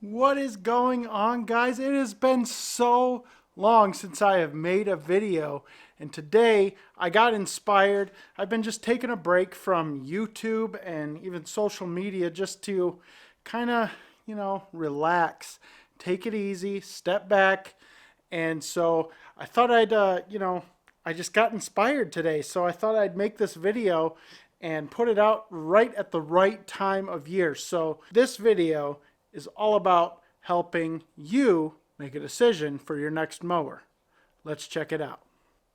What is going on, guys? It has been so long since I have made a video, and today I got inspired. I've been just taking a break from YouTube and even social media just to kind of, relax, take it easy, step back. And so I thought I just got inspired today. So I thought I'd make this video and put it out right at the right time of year. So this video is all about helping you make a decision for your next mower. Let's check it out.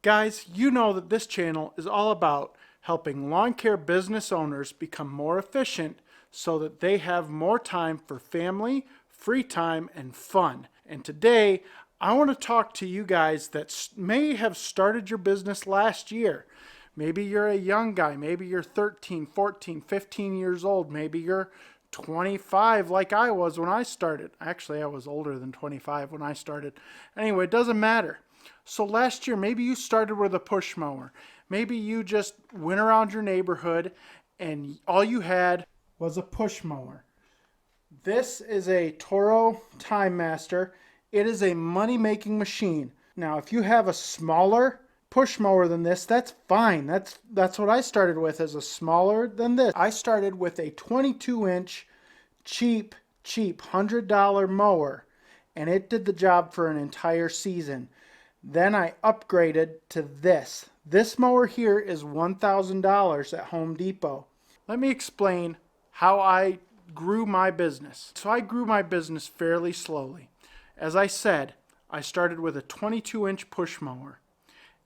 Guys, you know that this channel is all about helping lawn care business owners become more efficient so that they have more time for family, free time, and fun. And today, I want to talk to you guys that may have started your business last year. Maybe you're a young guy. Maybe you're 13, 14, 15 years old. Maybe you're 25 like I was when I started. Actually, I was older than 25 when I started. Anyway, it doesn't matter. So last year, maybe you started with a push mower. Maybe you just went around your neighborhood and all you had was a push mower. This is a Toro Time Master. It is a money-making machine. Now, if you have a smaller push mower than this, that's fine. That's what I started with, as a smaller than this. I started with a 22-inch cheap $100 mower, and it did the job for an entire season. Then I upgraded to this. This mower here is $1,000 at Home Depot. Let me explain how I grew my business. So I grew my business fairly slowly. As I said, I started with a 22-inch push mower,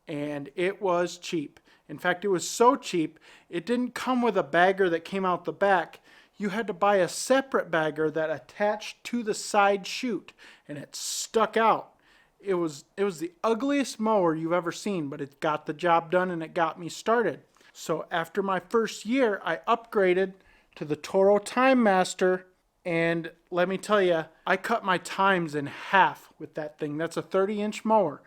and it was cheap. In fact, it was so cheap, it didn't come with a bagger that came out the back. You had to buy a separate bagger that attached to the side chute, and it stuck out. It was the ugliest mower you've ever seen, but it got the job done and it got me started. So after my first year, I upgraded to the Toro Time Master, and let me tell you, I cut my times in half with that thing. That's a 30-inch mower.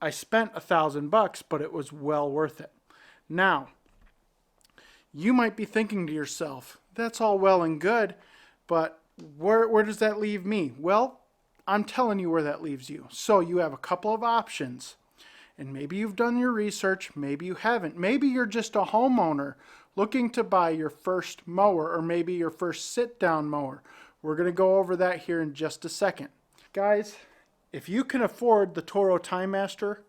I spent $1,000, but it was well worth it. Now, you might be thinking to yourself, that's all well and good, but where does that leave me? Well, I'm telling you where that leaves you. So you have a couple of options, and maybe you've done your research, maybe you haven't. Maybe you're just a homeowner looking to buy your first mower, or maybe your first sit-down mower. We're going to go over that here in just a second. Guys, if you can afford the Toro Time Master,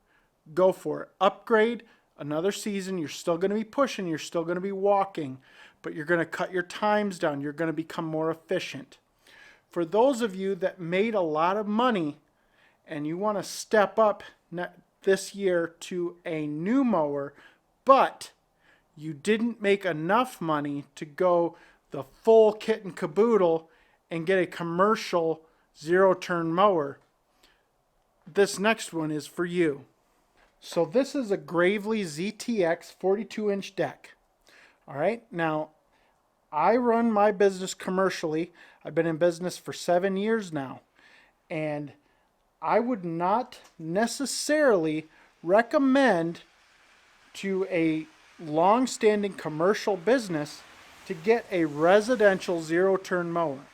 go for it. Upgrade another season. You're still going to be pushing, you're still going to be walking, but you're going to cut your times down. You're going to become more efficient. For those of you that made a lot of money and you want to step up this year to a new mower, but you didn't make enough money to go the full kit and caboodle and get a commercial zero-turn mower, this next one is for you. So this is a Gravely ZTX 42-inch deck. All right, now I run my business commercially. I've been in business for 7 years now, and I would not necessarily recommend to a long-standing commercial business to get a residential zero-turn mower.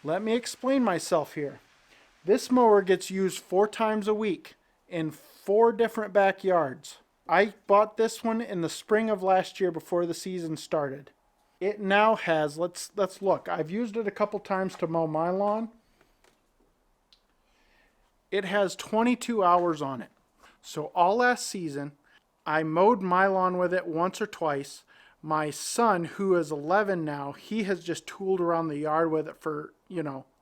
Let me explain myself here. This mower gets used 4 times a week in 4 different backyards. I bought this one in the spring of last year before the season started. It now has, let's look. I've used it a couple times to mow my lawn. It has 22 hours on it. So all last season, I mowed my lawn with it once or twice. My son, who is 11 now, he has just tooled around the yard with it for,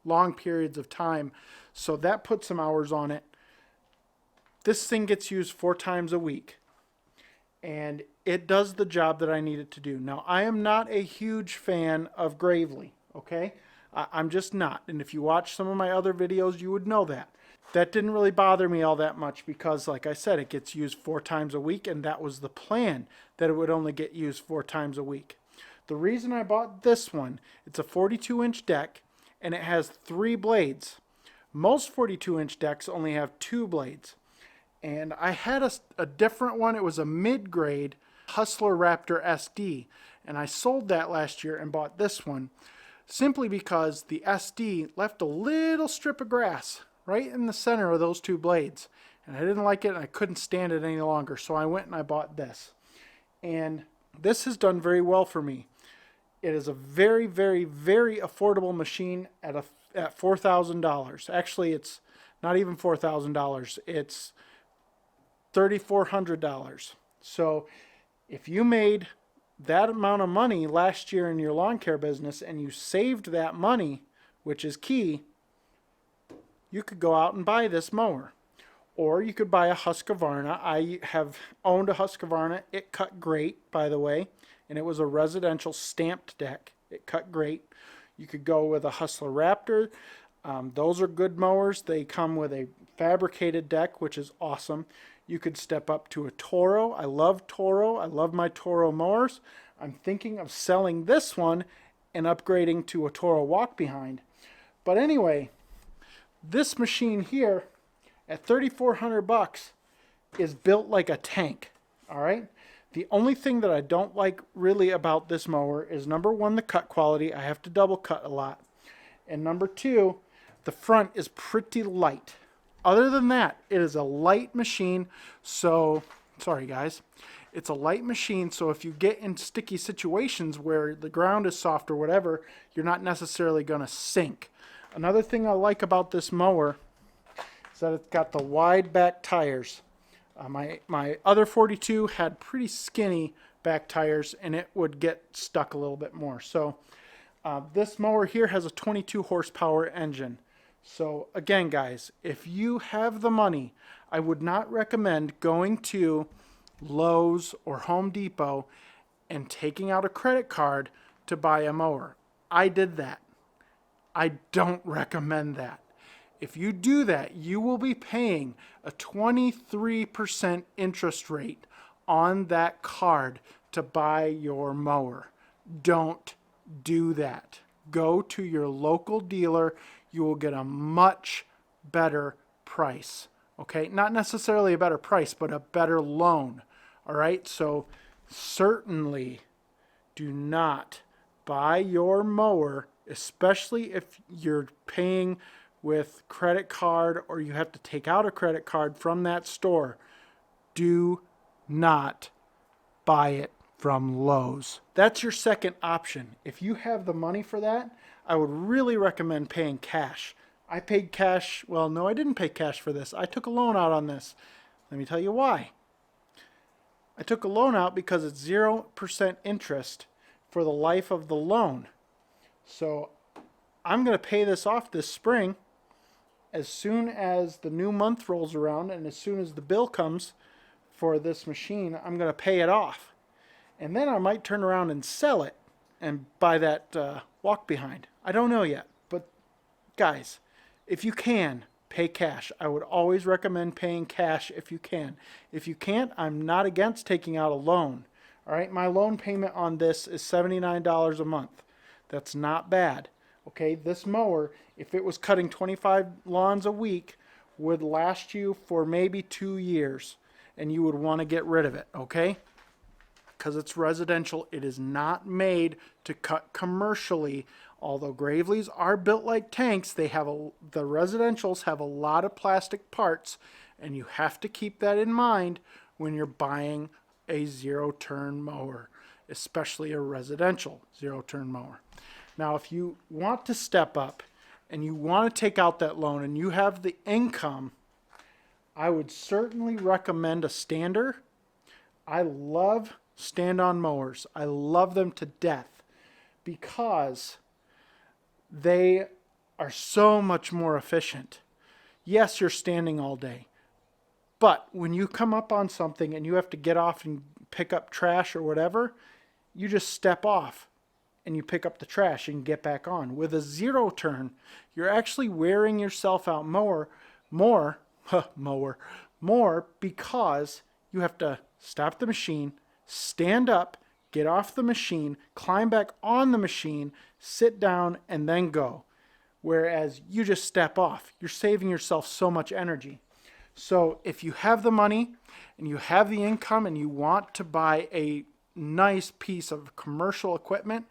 long periods of time. So that put some hours on it. This thing gets used 4 times a week, and it does the job that I need it to do. Now, I am not a huge fan of Gravely, okay? I'm just not. And if you watch some of my other videos, you would know that. That didn't really bother me all that much because, like I said, it gets used 4 times a week, and that was the plan, that it would only get used 4 times a week. The reason I bought this one, it's a 42-inch deck, and it has 3 blades. Most 42-inch decks only have 2 blades. And I had a different one. It was a mid-grade Hustler Raptor SD, and I sold that last year and bought this one. simply because the SD left a little strip of grass right in the center of those two blades. And I didn't like it and I couldn't stand it any longer. So I went and I bought this. And this has done very well for me. It is a very, very, very affordable machine at $4,000. Actually, it's not even $4,000. It's $3,400. So if you made that amount of money last year in your lawn care business and you saved that money, which is key, you could go out and buy this mower. Or you could buy a Husqvarna. I have owned a Husqvarna. It cut great, by the way, and it was a residential stamped deck. It cut great. You could go with a Hustler Raptor. Those are good mowers. They come with a fabricated deck, which is awesome. You could step up to a Toro. I love Toro. I love my Toro mowers. I'm thinking of selling this one and upgrading to a Toro walk behind. But anyway, this machine here at $3,400 is built like a tank. All right. The only thing that I don't like really about this mower is, number one, the cut quality. I have to double cut a lot. And number two, the front is pretty light. Other than that, it is a light machine. So, sorry guys, it's a light machine. So if you get in sticky situations where the ground is soft or whatever, you're not necessarily going to sink. Another thing I like about this mower is that it's got the wide back tires. My other 42 had pretty skinny back tires and it would get stuck a little bit more. So this mower here has a 22 horsepower engine. So again, guys, if you have the money, I would not recommend going to Lowe's or Home Depot and taking out a credit card to buy a mower. I did that. I don't recommend that. If you do that, you will be paying a 23% interest rate on that card to buy your mower. Don't do that. Go to your local dealer. You will get a much better price. Okay, not necessarily a better price, but a better loan. All right, so certainly do not buy your mower, especially if you're paying with credit card or you have to take out a credit card from that store. Do not buy it from Lowe's. That's your second option. If you have the money for that, I would really recommend paying cash. I paid cash. Well, no, I didn't pay cash for this. I took a loan out on this. Let me tell you why. I took a loan out because it's 0% interest for the life of the loan. So I'm going to pay this off this spring. As soon as the new month rolls around and as soon as the bill comes for this machine, I'm going to pay it off. And then I might turn around and sell it and buy that walk behind. I don't know yet. But guys, if you can, pay cash. I would always recommend paying cash if you can. If you can't, I'm not against taking out a loan. All right, my loan payment on this is $79 a month. That's not bad. Okay, this mower, if it was cutting 25 lawns a week, would last you for maybe 2 years, and you would want to get rid of it, okay? Because it's residential. It is not made to cut commercially. Although Gravely's are built like tanks, the residentials have a lot of plastic parts, and you have to keep that in mind when you're buying a zero-turn mower, especially a residential zero-turn mower. Now, if you want to step up and you want to take out that loan and you have the income, I would certainly recommend a stander. I love stand-on mowers. I love them to death because they are so much more efficient. Yes, you're standing all day, but when you come up on something and you have to get off and pick up trash or whatever, you just step off and you pick up the trash and get back on. With a zero turn, you're actually wearing yourself out more because you have to stop the machine, stand up, get off the machine, climb back on the machine, sit down, and then go. Whereas you just step off. You're saving yourself so much energy. So if you have the money and you have the income and you want to buy a nice piece of commercial equipment,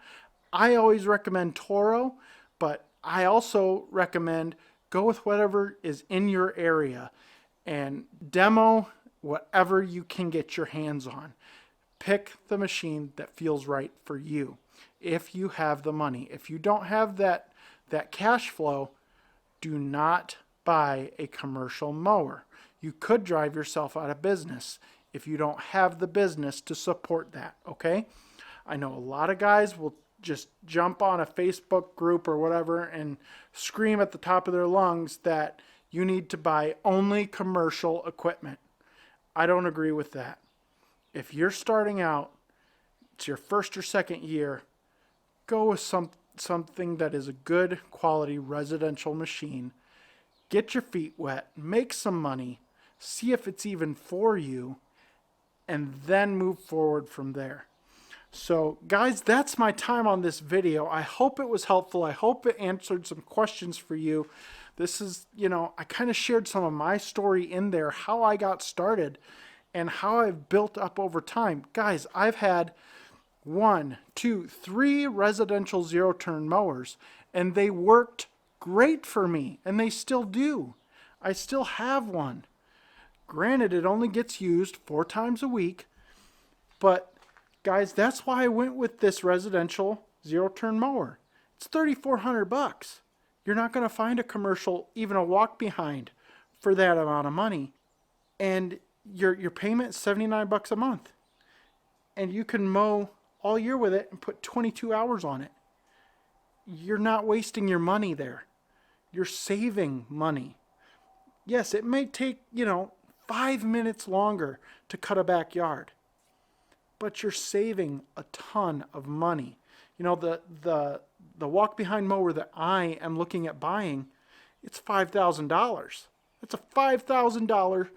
I always recommend Toro, but I also recommend go with whatever is in your area and demo whatever you can get your hands on. Pick the machine that feels right for you. If you have the money, if you don't have that cash flow, do not buy a commercial mower. You could drive yourself out of business if you don't have the business to support that, okay? I know a lot of guys will just jump on a Facebook group or whatever and scream at the top of their lungs that you need to buy only commercial equipment. I don't agree with that. If you're starting out, it's your first or second year, go with something that is a good quality residential machine. Get your feet wet, make some money, see if it's even for you, and then move forward from there. So guys, that's my time on this video. I hope it was helpful. I hope it answered some questions for you. This is, I kind of shared some of my story in there, how I got started and how I've built up over time. Guys, I've had 1, 2, 3 residential zero-turn mowers, and they worked great for me, and they still do. I still have one. Granted, it only gets used 4 times a week, but guys, that's why I went with this residential zero-turn mower. It's $3,400. You're not going to find a commercial, even a walk behind, for that amount of money. And your payment is $79 a month. And you can mow all year with it and put 22 hours on it. You're not wasting your money there. You're saving money. Yes, it may take, 5 minutes longer to cut a backyard, but you're saving a ton of money. The walk behind mower that I am looking at buying, it's $5,000. That's a $5,000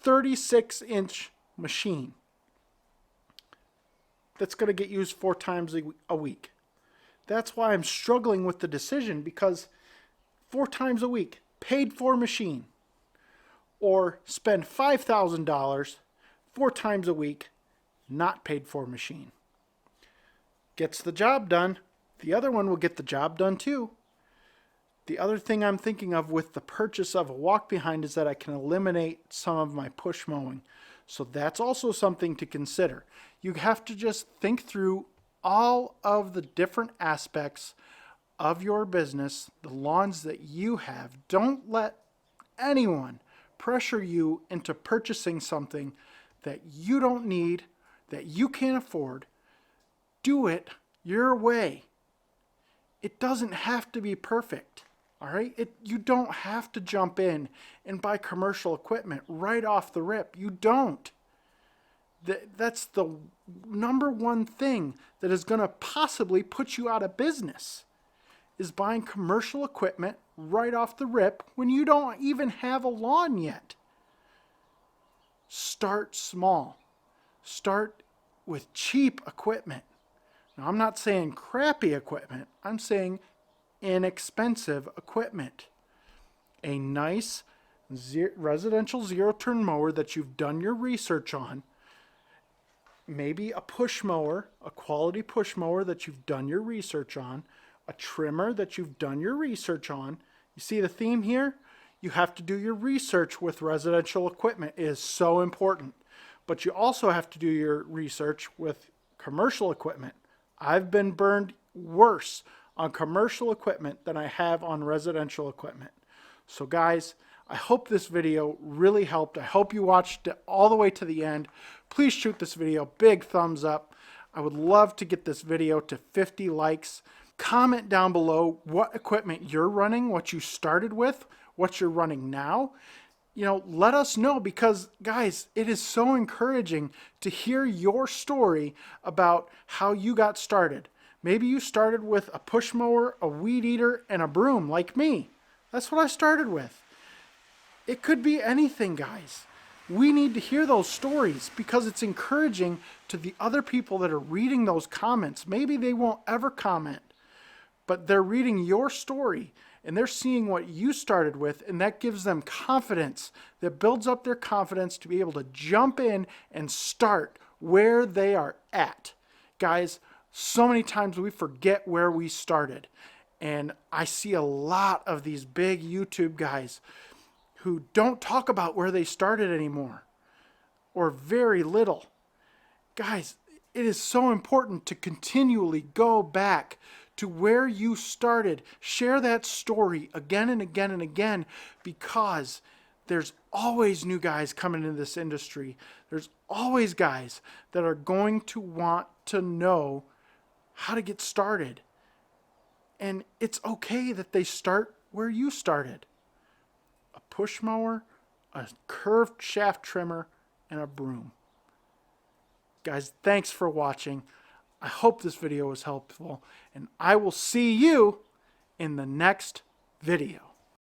36-inch machine that's going to get used 4 times a week. That's why I'm struggling with the decision, because 4 times a week, paid for machine, or spend $5,000 4 times a week, not paid for machine. Gets the job done. The other one will get the job done too. The other thing I'm thinking of with the purchase of a walk behind is that I can eliminate some of my push mowing. So that's also something to consider. You have to just think through all of the different aspects of your business, the lawns that you have. Don't let anyone pressure you into purchasing something that you don't need, that you can't afford. Do it your way. It doesn't have to be perfect. All right? You don't have to jump in and buy commercial equipment right off the rip. You don't. That's the number one thing that is going to possibly put you out of business, is buying commercial equipment right off the rip when you don't even have a lawn yet. Start small. Start with cheap equipment. Now, I'm not saying crappy equipment. I'm saying inexpensive equipment. A nice residential zero-turn mower that you've done your research on. Maybe a push mower, a quality push mower that you've done your research on. A trimmer that you've done your research on. You see the theme here? You have to do your research with residential equipment. It is so important. But you also have to do your research with commercial equipment. I've been burned worse on commercial equipment than I have on residential equipment. So guys, I hope this video really helped. I hope you watched it all the way to the end. Please shoot this video a big thumbs up. I would love to get this video to 50 likes. Comment down below what equipment you're running, what you started with, what you're running now. Let us know, because guys, it is so encouraging to hear your story about how you got started. Maybe you started with a push mower, a weed eater, and a broom like me. That's what I started with. It could be anything, guys. We need to hear those stories, because it's encouraging to the other people that are reading those comments. Maybe they won't ever comment, but they're reading your story and they're seeing what you started with, and that gives them confidence. That builds up their confidence to be able to jump in and start where they are at. Guys, So many times we forget where we started. And I see a lot of these big YouTube guys who don't talk about where they started anymore, or very little. Guys, it is so important to continually go back to where you started. Share that story again and again and again, because there's always new guys coming into this industry. There's always guys that are going to want to know how to get started. And it's okay that they start where you started. A push mower, a curved shaft trimmer, and a broom. Guys, thanks for watching. I hope this video was helpful, and I will see you in the next video.